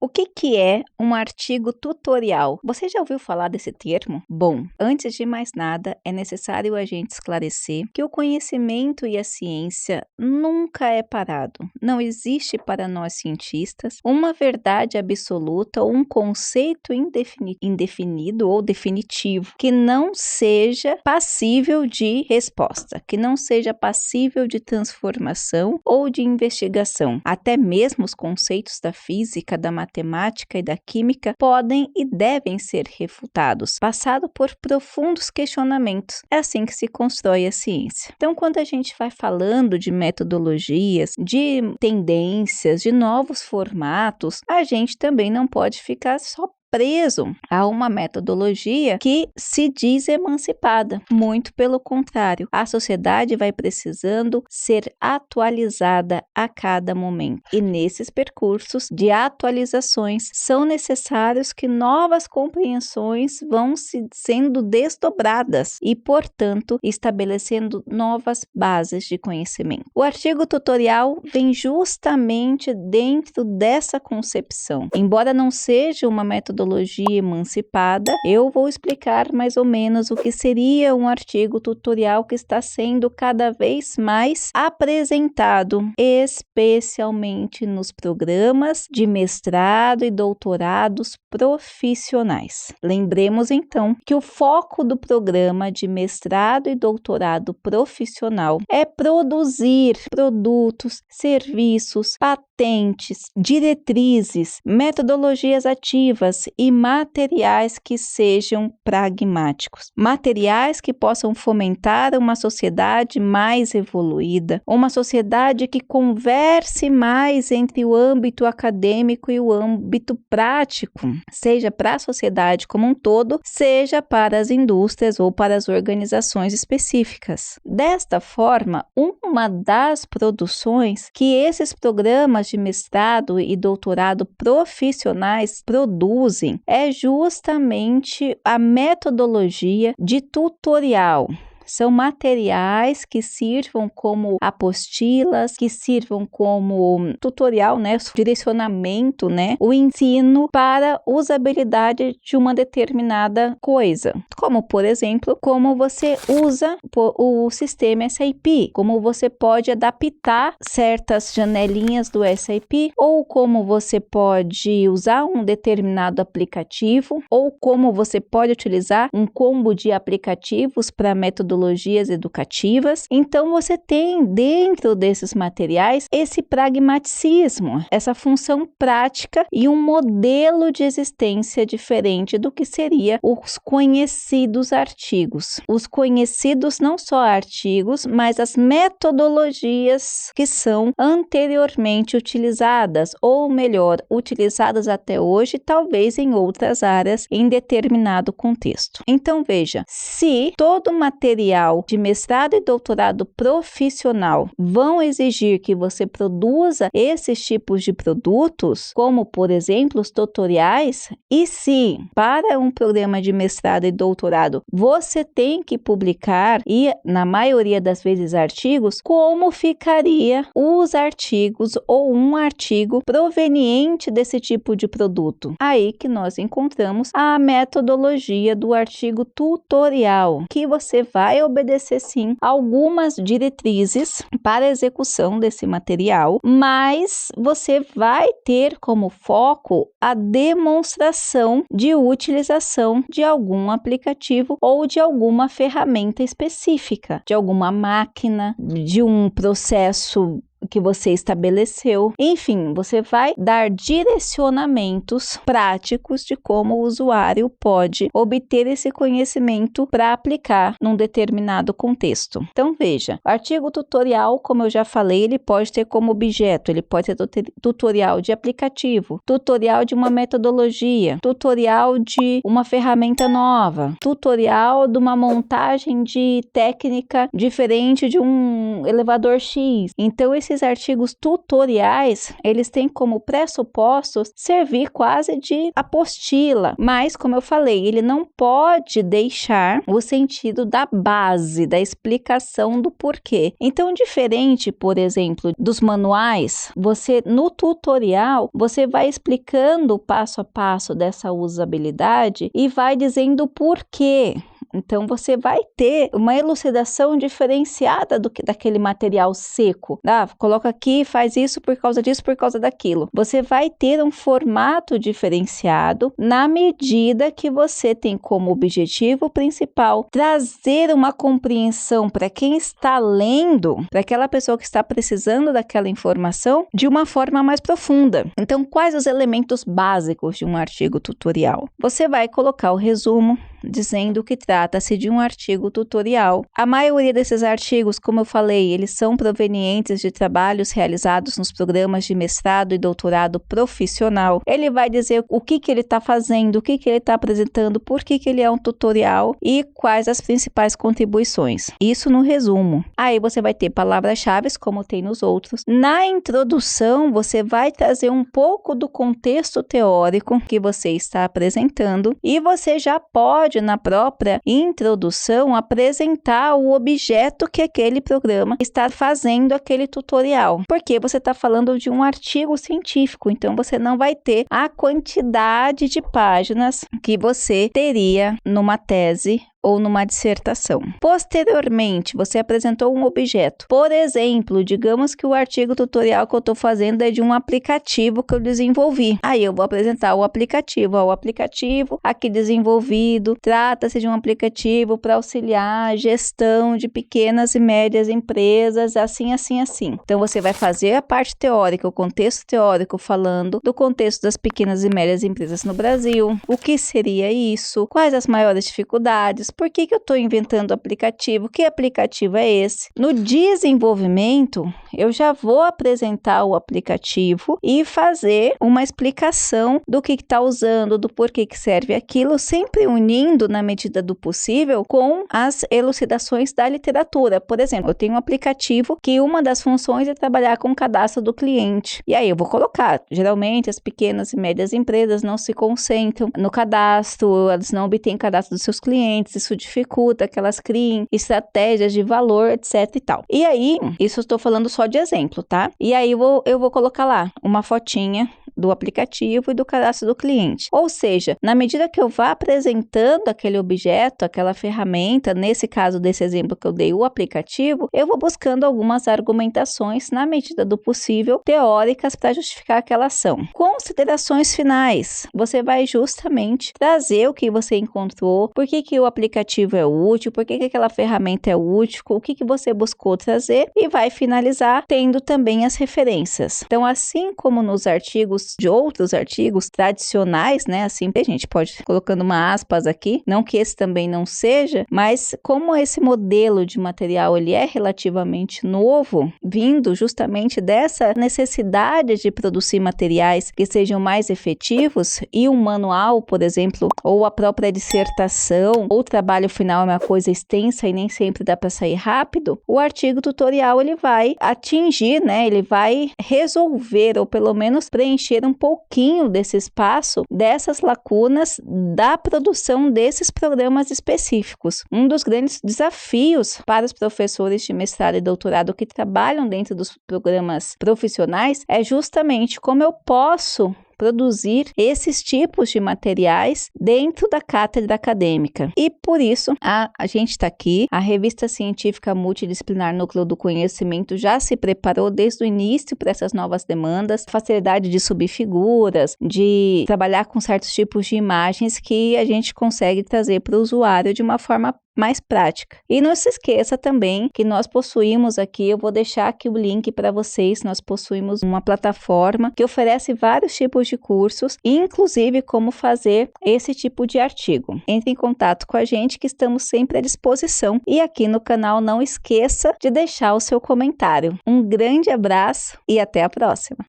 O que é um artigo tutorial? Você já ouviu falar desse termo? Bom, antes de mais nada, é necessário a gente esclarecer que o conhecimento e a ciência nunca é parado. Não existe para nós cientistas uma verdade absoluta ou um conceito indefinido ou definitivo que não seja passível de resposta, que não seja passível de transformação ou de investigação. Até mesmo os conceitos da física, da matemática e da química podem e devem ser refutados, passado por profundos questionamentos. É assim que se constrói a ciência. Então, quando a gente vai falando de metodologias, de tendências, de novos formatos, a gente também não pode ficar só preso a uma metodologia que se diz emancipada. Muito pelo contrário, a sociedade vai precisando ser atualizada a cada momento. E nesses percursos de atualizações são necessários que novas compreensões vão sendo desdobradas e, portanto, estabelecendo novas bases de conhecimento. O artigo tutorial vem justamente dentro dessa concepção. Embora não seja uma metodologia emancipada, eu vou explicar mais ou menos o que seria um artigo tutorial que está sendo cada vez mais apresentado, especialmente nos programas de mestrado e doutorados profissionais. Lembremos então que o foco do programa de mestrado e doutorado profissional é produzir produtos, serviços, patentes, diretrizes, metodologias ativas e materiais que sejam pragmáticos, materiais que possam fomentar uma sociedade mais evoluída, uma sociedade que converse mais entre o âmbito acadêmico e o âmbito prático, seja para a sociedade como um todo, seja para as indústrias ou para as organizações específicas. Desta forma, uma das produções que esses programas de mestrado e doutorado profissionais produzem é justamente a metodologia de tutorial. São materiais que sirvam como apostilas, que sirvam como tutorial, direcionamento, o ensino para usabilidade de uma determinada coisa. Como, por exemplo, como você usa o sistema SAP, como você pode adaptar certas janelinhas do SAP, ou como você pode usar um determinado aplicativo, ou como você pode utilizar um combo de aplicativos para metodologias educativas. Então, você tem dentro desses materiais esse pragmaticismo, essa função prática e um modelo de existência diferente do que seria os conhecidos artigos. Os conhecidos não só artigos, mas as metodologias que são anteriormente utilizadas, ou melhor, utilizadas até hoje, talvez em outras áreas, em determinado contexto. Então, veja, se todo material de mestrado e doutorado profissional vão exigir que você produza esses tipos de produtos, como, por exemplo, os tutoriais, e se para um programa de mestrado e doutorado você tem que publicar, e na maioria das vezes artigos, como ficaria os artigos ou um artigo proveniente desse tipo de produto? Aí que nós encontramos a metodologia do artigo tutorial, que você vai obedecer sim algumas diretrizes para a execução desse material, mas você vai ter como foco a demonstração de utilização de algum aplicativo ou de alguma ferramenta específica, de alguma máquina, de um processo que você estabeleceu. Enfim, você vai dar direcionamentos práticos de como o usuário pode obter esse conhecimento para aplicar num determinado contexto. Então, veja, o artigo tutorial, como eu já falei, ele pode ter como objeto, ele pode ter tutorial de aplicativo, tutorial de uma metodologia, tutorial de uma ferramenta nova, tutorial de uma montagem de técnica diferente de um elevador X. Então, esse esses artigos tutoriais, eles têm como pressupostos servir quase de apostila, mas, como eu falei, ele não pode deixar o sentido da base, da explicação do porquê. Então, diferente, por exemplo, dos manuais, no tutorial, você vai explicando o passo a passo dessa usabilidade e vai dizendo o porquê. Então, você vai ter uma elucidação diferenciada daquele material seco. Coloca aqui, faz isso por causa disso, por causa daquilo. Você vai ter um formato diferenciado na medida que você tem como objetivo principal trazer uma compreensão para quem está lendo, para aquela pessoa que está precisando daquela informação, de uma forma mais profunda. Então, quais os elementos básicos de um artigo tutorial? Você vai colocar o resumo, dizendo que trata-se de um artigo tutorial. A maioria desses artigos, como eu falei, eles são provenientes de trabalhos realizados nos programas de mestrado e doutorado profissional. Ele vai dizer o que ele está fazendo, o que ele está apresentando, por que ele é um tutorial e quais as principais contribuições. Isso no resumo. Aí você vai ter palavras-chave, como tem nos outros. Na introdução, você vai trazer um pouco do contexto teórico que você está apresentando e você já pode, na própria introdução, apresentar o objeto que aquele programa está fazendo aquele tutorial, porque você está falando de um artigo científico, então você não vai ter a quantidade de páginas que você teria numa tese ou numa dissertação. Posteriormente, você apresentou um objeto. Por exemplo, digamos que o artigo tutorial que eu estou fazendo é de um aplicativo que eu desenvolvi. Aí eu vou apresentar o aplicativo. O aplicativo aqui desenvolvido trata-se de um aplicativo para auxiliar a gestão de pequenas e médias empresas, assim. Então, você vai fazer a parte teórica, o contexto teórico, falando do contexto das pequenas e médias empresas no Brasil. O que seria isso? Quais as maiores dificuldades? Por que eu estou inventando aplicativo? Que aplicativo é esse? No desenvolvimento, eu já vou apresentar o aplicativo e fazer uma explicação do que está usando, do porquê que serve aquilo, sempre unindo, na medida do possível, com as elucidações da literatura. Por exemplo, eu tenho um aplicativo que uma das funções é trabalhar com o cadastro do cliente. E aí eu vou colocar, geralmente as pequenas e médias empresas não se concentram no cadastro, elas não obtêm cadastro dos seus clientes, isso dificulta que elas criem estratégias de valor, etc e tal. E aí, isso eu estou falando só de exemplo, tá? E aí eu vou colocar lá uma fotinha do aplicativo e do cadastro do cliente. Ou seja, na medida que eu vá apresentando aquele objeto, aquela ferramenta, nesse caso desse exemplo que eu dei, o aplicativo, eu vou buscando algumas argumentações, na medida do possível, teóricas para justificar aquela ação. Considerações finais. Você vai justamente trazer o que você encontrou, por que o aplicativo é útil, por que aquela ferramenta é útil, o que você buscou trazer e vai finalizar tendo também as referências. Então, assim como nos artigos de outros artigos tradicionais, né? Assim, a gente pode ir colocando uma aspas aqui, não que esse também não seja, mas como esse modelo de material ele é relativamente novo, vindo justamente dessa necessidade de produzir materiais que sejam mais efetivos, e um manual, por exemplo, ou a própria dissertação, ou o trabalho final é uma coisa extensa e nem sempre dá para sair rápido, o artigo tutorial ele vai atingir, né? Ele vai resolver ou pelo menos preencher um pouquinho desse espaço, dessas lacunas da produção desses programas específicos. Um dos grandes desafios para os professores de mestrado e doutorado que trabalham dentro dos programas profissionais é justamente como eu posso produzir esses tipos de materiais dentro da cátedra acadêmica. E por isso, a gente está aqui, a Revista Científica Multidisciplinar Núcleo do Conhecimento já se preparou desde o início para essas novas demandas, facilidade de subir figuras, de trabalhar com certos tipos de imagens que a gente consegue trazer para o usuário de uma forma mais prática. E não se esqueça também que nós possuímos aqui, eu vou deixar aqui o link para vocês, nós possuímos uma plataforma que oferece vários tipos de cursos, inclusive como fazer esse tipo de artigo. Entre em contato com a gente que estamos sempre à disposição e aqui no canal não esqueça de deixar o seu comentário. Um grande abraço e até a próxima!